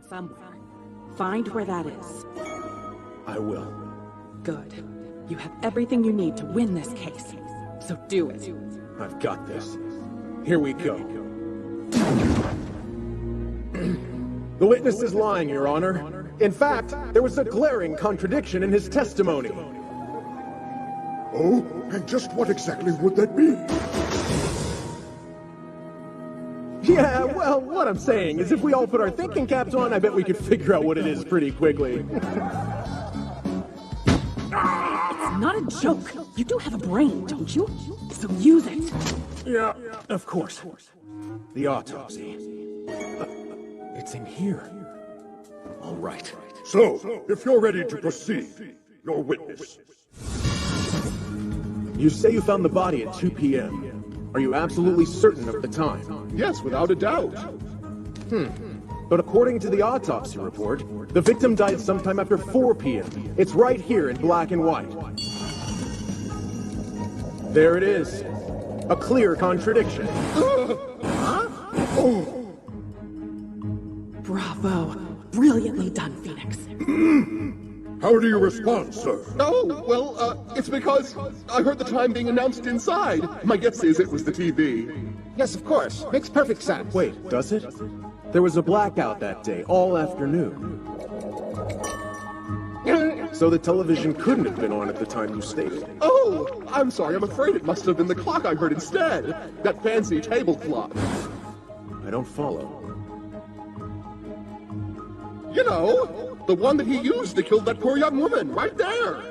Somewhere. Find where that is. I will. Good. You have everything you need to win this case. So do it. I've got this. Here we go. The witness is lying, Your Honor. In fact, there was a glaring contradiction in his testimony. Oh? And just what exactly would that be? Yeah, well, what I'm saying is if we all put our thinking caps on, I bet we could figure out what it is pretty quickly. It's not a joke. You do have a brain, don't you? So use it. Yeah, of course. The autopsy. It's in here. All right. So, if you're ready to proceed, your witness. You say you found the body at 2 p.m. Are you absolutely certain of the time? Yes, without a doubt. But according to the autopsy report, the victim died sometime after 4 p.m. It's right here in black and white. There it is. A clear contradiction. Bravo. Brilliantly done, Phoenix. How do you respond, sir? Oh, well, it's because I heard the time being announced inside. My guess is it was the TV. Yes, of course. Makes perfect sense. Wait, does it? There was a blackout that day, all afternoon. So the television couldn't have been on at the time you stated. Oh, I'm sorry. I'm afraid it must have been the clock I heard instead. That fancy table clock. I don't follow. You know, the one that he used to kill that poor young woman, right there.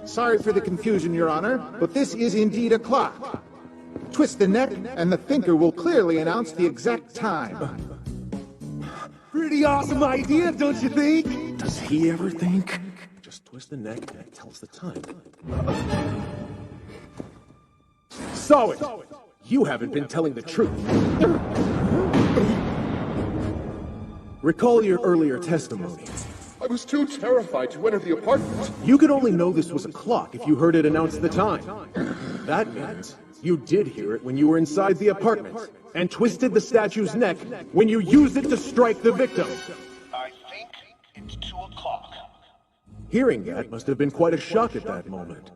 Sorry for the confusion, Your Honor, but this is indeed a clock. Twist the neck, and the thinker will clearly announce the exact time. Pretty awesome idea, don't you think? Does he ever think? Just twist the neck and it tells the time. Saw it! You haven't been telling the truth. Recall your earlier testimony. I was too terrified to enter the apartment. You could only know this was a clock if you heard it announce the time. That means you did hear it when you were inside the apartment, and twisted the statue's neck when you used it to strike the victim. I think it's 2 o'clock. Hearing that must have been quite a shock at that moment.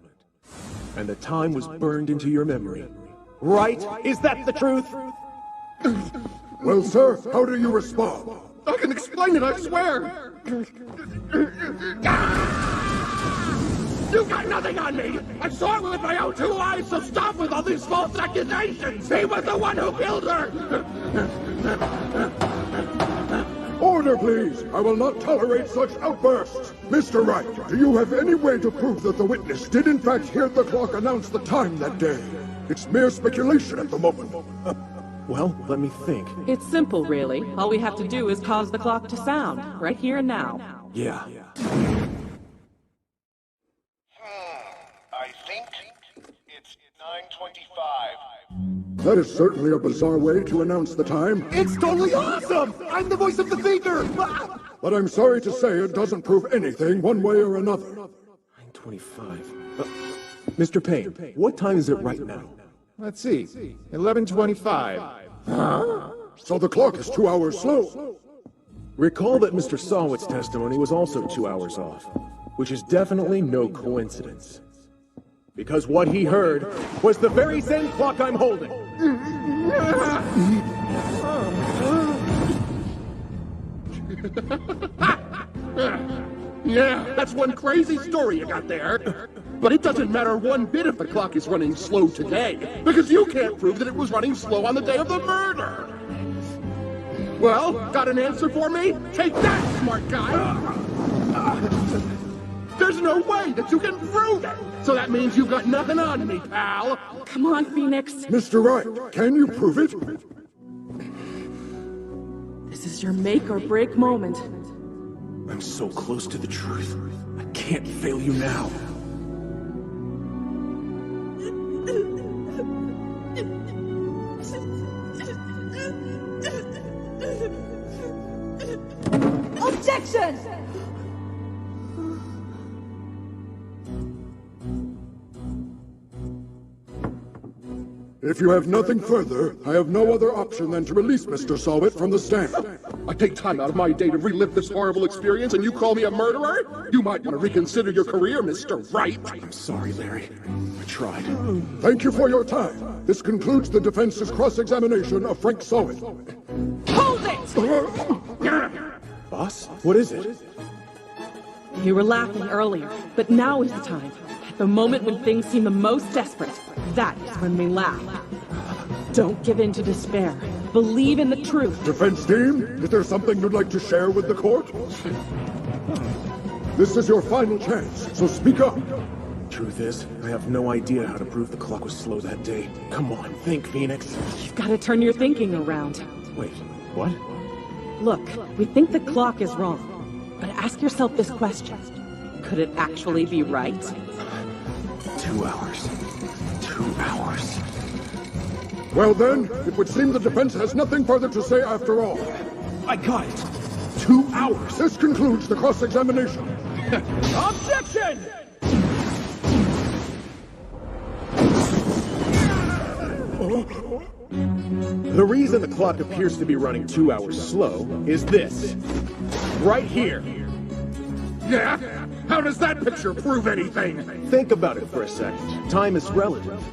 And the time was burned into your memory. Right? Is that the truth? Well, sir, how do you respond? I can explain it, I swear. You've got nothing on me! I saw it with my own 2 eyes, so stop with all these false accusations! He was the one who killed her! Order, please! I will not tolerate such outbursts! Mr. Wright, do you have any way to prove that the witness did in fact hear the clock announce the time that day? It's mere speculation at the moment. Well, let me think. It's simple, really. All we have to do is cause the clock to sound, right here and now. Yeah. I think it's 9:25. That is certainly a bizarre way to announce the time. It's totally awesome! I'm the voice of the thinker! But I'm sorry to say it doesn't prove anything one way or another. 9:25. Mr. Payne, what time is it right now? Let's see. 11:25. So the clock is 2 hours slow. Recall that Mr. Sawit's testimony was also 2 hours off, which is definitely no coincidence. Because what he heard was the very same clock I'm holding. Yeah, that's one crazy story you got there. But it doesn't matter one bit if the clock is running slow today, because you can't prove that it was running slow on the day of the murder. Well, got an answer for me? Take that, smart guy! There's no way that you can prove it! So that means you've got nothing on me, pal! Come on, Phoenix. Mr. Wright, can you prove it? This is your make or break moment. I'm so close to the truth. I can't fail you now. Objection! If you have nothing further, I have no other option than to release Mr. Sawit from the stand. I take time out of my day to relive this horrible experience, and you call me a murderer? You might want to reconsider your career, Mr. Wright. I'm sorry, Larry. I tried. Thank you for your time. This concludes the defense's cross-examination of Frank Sowett. Hold it! Boss, what is it? You were laughing earlier, but now is the time. At the moment when things seem the most desperate, that is when we laugh. Don't give in to despair. Believe in the truth. Defense team, is there something you'd like to share with the court? This is your final chance, so speak up. Truth is, I have no idea how to prove the clock was slow that day. Come on, think, Phoenix. You've got to turn your thinking around. Wait, what? Look, we think the clock is wrong, but ask yourself this question. Could it actually be right? 2 hours. 2 hours. Well then, it would seem the defense has nothing further to say after all. I got it. 2 hours. This concludes the cross-examination. Objection! The reason the clock appears to be running 2 hours slow is this. Right here. Yeah? How does that picture prove anything? Think about it for a second. Time is relative.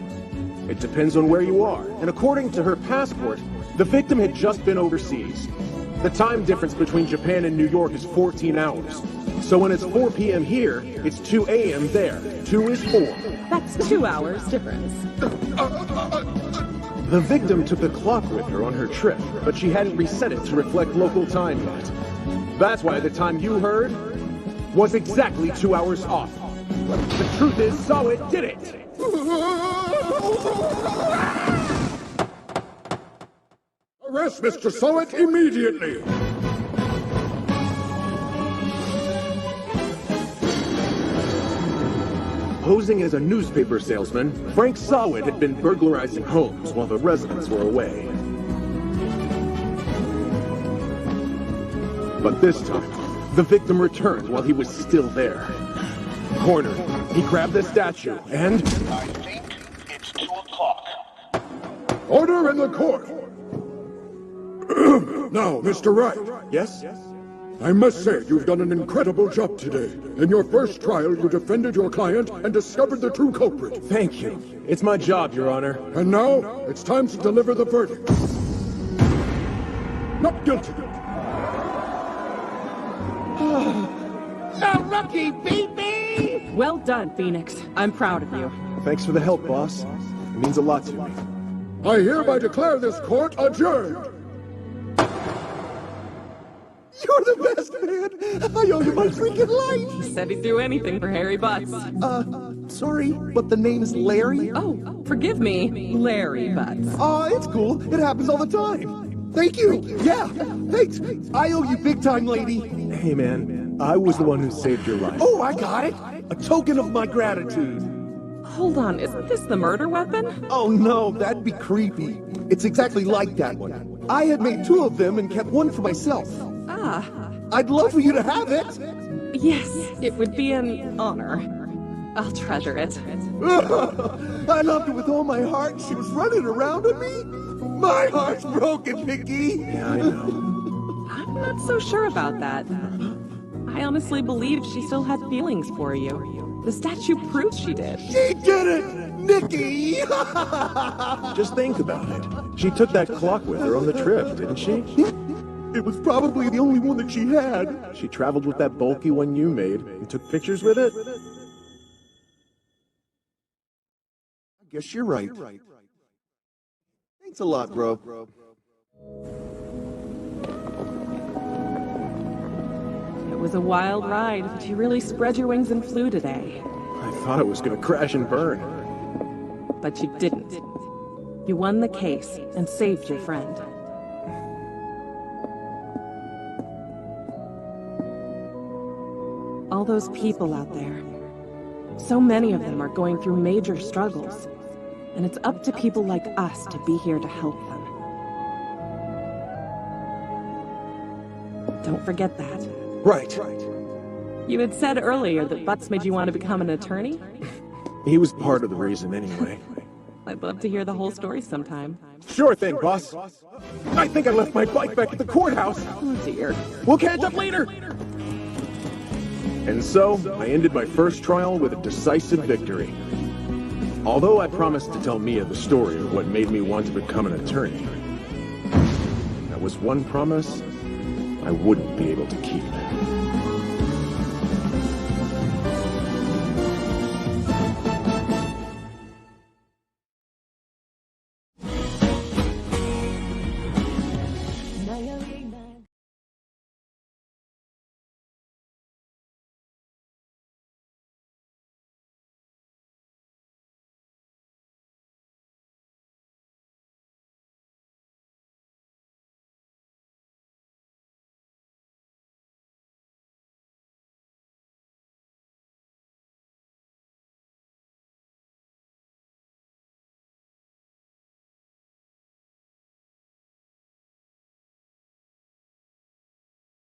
It depends on where you are, and according to her passport, the victim had just been overseas. The time difference between Japan and New York is 14 hours. So when it's 4 p.m. here, it's 2 a.m. there. 2 is 4. That's 2 hours difference. The victim took the clock with her on her trip, but she hadn't reset it to reflect local time yet. That's why the time you heard was exactly 2 hours off. The truth is, Sowett did it! Arrest Mr. Sowett immediately! Posing as a newspaper salesman, Frank Sowett had been burglarizing homes while the residents were away. But this time, the victim returned while he was still there. Cornered, he grabbed the statue and... I think it's 2 o'clock. Order in the court! Now, Mr. Wright. Yes? I must say you've done an incredible job today. In your first trial, you defended your client and discovered the true culprit. Thank you. It's my job, Your Honor. And now, it's time to deliver the verdict. Not guilty. A rookie beat me! Well done, Phoenix. I'm proud of you. Thanks for the help, boss. It means a lot to me. I hereby declare this court adjourned. You're the best, man! I owe you my freaking life! He said he'd do anything for Harry Butts. Sorry, but the name is Larry? Oh, forgive me, Larry Butts. It's cool. It happens all the time. Thank you! Yeah, thanks! I owe you big time, lady! Hey, man. I was the one who saved your life. Oh, I got it! A token of my gratitude! Hold on, isn't this the murder weapon? Oh no, that'd be creepy. It's exactly like that one. I had made 2 of them and kept one for myself. Ah, I'd love for you to have it! yes, it would be an honor. I'll treasure it. I loved her with all my heart. She was running around on me. My heart's broken, Mickey. Yeah, I know. I'm not so sure about that. I honestly believed she still had feelings for you. The statue proves she did. She did it, Mickey. Just think about it. She took that clock with her on the trip, didn't she? It was probably the only one that she had. She traveled with that bulky one you made and took pictures with it? I guess you're right. Thanks a lot, bro. It was a wild ride, but you really spread your wings and flew today. I thought it was gonna crash and burn. But you didn't. You won the case and saved your friend. All those people out there, so many of them are going through major struggles, and it's up to people like us to be here to help them. Don't forget that. Right. You had said earlier that Butts made you want to become an attorney? He was part of the reason anyway. I'd love to hear the whole story sometime. Sure thing, boss. I think I left my bike back at the courthouse. Oh dear. We'll catch up later. And so, I ended my first trial with a decisive victory. Although I promised to tell Mia the story of what made me want to become an attorney, that was one promise I wouldn't be able to keep.